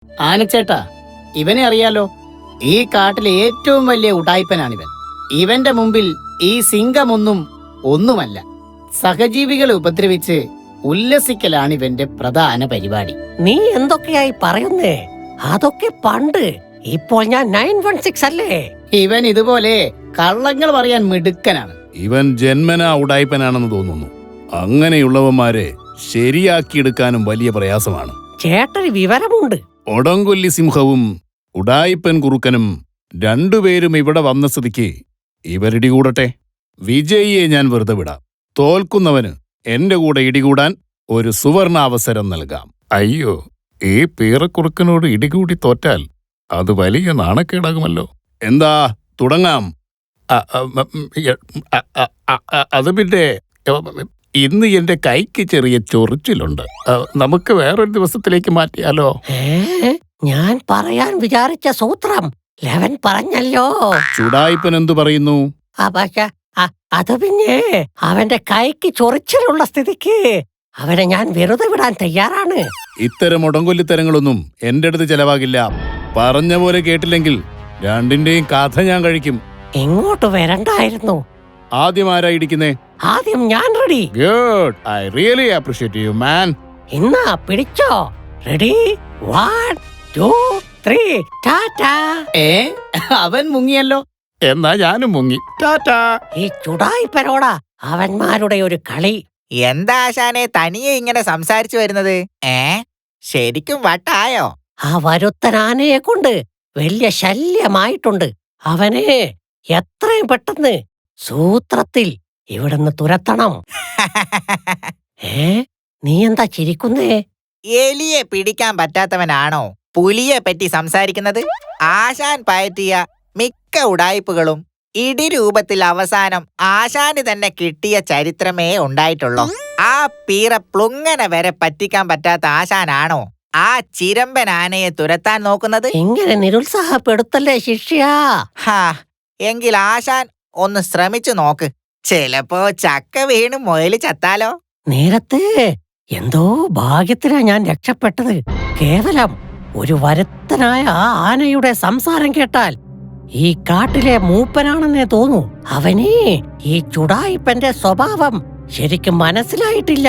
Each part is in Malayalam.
ആനച്ചേട്ടാ, ഇവനെ അറിയാലോ. ഈ കാട്ടിലെ ഏറ്റവും വലിയ ഉടായിപ്പനാണിവൻ. ഇവന്റെ മുമ്പിൽ ഈ ഒന്നുമല്ല. സഹജീവികളെ ഉപദ്രവിച്ച് ഉല്ലസിക്കലാണ് ഇവന്റെ പ്രധാന പരിപാടി. നീ എന്തൊക്കെയായി പറയുന്നേ? അതൊക്കെ പണ്ട്. ഇപ്പോൾ ഞാൻ 916 അല്ലേ? ഇവൻ ഇതുപോലെ കള്ളങ്ങൾ പറയാൻ മിടുക്കനാണ്. ഇവൻ ജന്മനാ ഉടായ്പനാണെന്ന് തോന്നുന്നു. അങ്ങനെയുള്ളവന്മാരെ ശരിയാക്കിയെടുക്കാനും വലിയ പ്രയാസമാണ്. ചേട്ടന് വിവരമുണ്ട്. ഒടങ്കൊല്ലി സിംഹവും ഉടായിപ്പൻ കുറുക്കനും രണ്ടുപേരും ഇവിടെ വന്ന സ്ഥിതിക്ക് ഇവരിടികൂടട്ടെ. വിജയിയെ ഞാൻ വെറുതെ വിടാം. തോൽക്കുന്നവന് എന്റെ കൂടെ ഇടികൂടാൻ ഒരു സുവർണ അവസരം നൽകാം. അയ്യോ, ഈ പീറക്കുറുക്കനോട് ഇടികൂടി തോറ്റാൽ അത് വലിയ നാണക്കേടാകുമല്ലോ. എന്താ, തുടങ്ങാം? അത് പിന്നെ ഇന്ന് എന്റെ കൈക്ക് ചെറിയ ചൊറിച്ചിലുണ്ട്. നമുക്ക് വേറൊരു ദിവസത്തിലേക്ക് മാറ്റിയാലോ? ഞാൻ പറയാൻ വിചാരിച്ച സൂത്രം ലെവൻ പറഞ്ഞല്ലോ. ചുടായിപ്പൻ എന്തു പറയുന്നു? അത് പിന്നെ അവന്റെ കൈക്ക് ചൊറിച്ചിലുള്ള സ്ഥിതിക്ക് അവനെ ഞാൻ വെറുതെ വിടാൻ തയ്യാറാണ്. ഇത്തരം ഒടങ്കൊല്ലിത്തരങ്ങളൊന്നും എന്റെ അടുത്ത് ചെലവാകില്ല. പറഞ്ഞ പോലെ കേട്ടില്ലെങ്കിൽ രണ്ടിന്റെയും കഥ ഞാൻ കഴിക്കും. ഇങ്ങോട്ട് വരണ്ടായിരുന്നു. ആദ്യം ആരാ ഇടിക്കുന്നേ? ആദ്യം ഞാൻ. Ready? Good. I really appreciate you man. ഇന്നാ പിടിച്ചോ. റെഡി? 1 2 3 ടാറ്റാ. അവൻ മുങ്ങിയല്ലോ. എന്നാ ഞാനും മുങ്ങി. ടാറ്റാ. ഈ ചുടായിപ്പനോടാ അവന്മാരുടെ ഒരു കളി. എന്താ ആശാനെ തനിയെ ഇങ്ങനെ സംസാരിച്ചു വരുന്നത്? ശരിക്കും വട്ടായോ? ആ വരുത്തനാനയെ കൊണ്ട് വലിയ ശല്യമായിട്ടുണ്ട്. അവനെ എത്രയും പെട്ടെന്ന് സൂത്രത്തിൽ ഇവിടുന്ന് തുരത്തണം. നീ എന്താ ചിരിക്കുന്നേ? എലിയെ പിടിക്കാൻ പറ്റാത്തവനാണോ പുലിയെ പറ്റി സംസാരിക്കുന്നത്? ആശാൻ പയറ്റിയ മിക്ക ഉടായിപ്പുകളും ഇടിരൂപത്തിൽ അവസാനം ആശാന് തന്നെ കിട്ടിയ ചരിത്രമേ ഉണ്ടായിട്ടുള്ളൂ. ആ പീറ പ്ലുങ്ങനെ വരെ പറ്റിക്കാൻ പറ്റാത്ത ആശാനാണോ ആ ചിരമ്പൻ ആനയെ തുരത്താൻ നോക്കുന്നത്? ഇങ്ങനെ നിരുത്സാഹപ്പെടുത്തല്ലേ ശിഷ്യ. എങ്കിൽ ആശാൻ ഒന്ന് ശ്രമിച്ചു നോക്ക്. ചിലപ്പോ ചക്ക വീണ് മുയല് ചത്താലോ. നേരത്തെ എന്തോ ഭാഗ്യത്തിനാ ഞാൻ രക്ഷപ്പെട്ടത്. കേവലം ഒരു വരുത്തനായ ആ ആനയുടെ സംസാരം കേട്ടാൽ ഈ കാട്ടിലെ മൂപ്പനാണെന്നേ തോന്നൂ. അവനെ ഈ ചുടായിപ്പന്റെ സ്വഭാവം ശരിക്കും മനസ്സിലായിട്ടില്ല.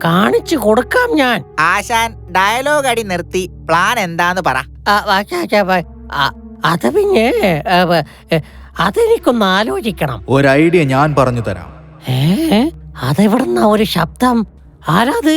കാണിച്ചു കൊടുക്കാം ഞാൻ. ആശാൻ ഡയലോഗ് അടി നിർത്തി പ്ലാൻ എന്താന്ന് പറ. അത് പിന്നെ അതെനിക്കൊന്ന് ആലോചിക്കണം. ഒരു ഐഡിയ ഞാൻ പറഞ്ഞു തരാം. അതെവിടുന്ന ഒരു ശബ്ദം? ആരാത്?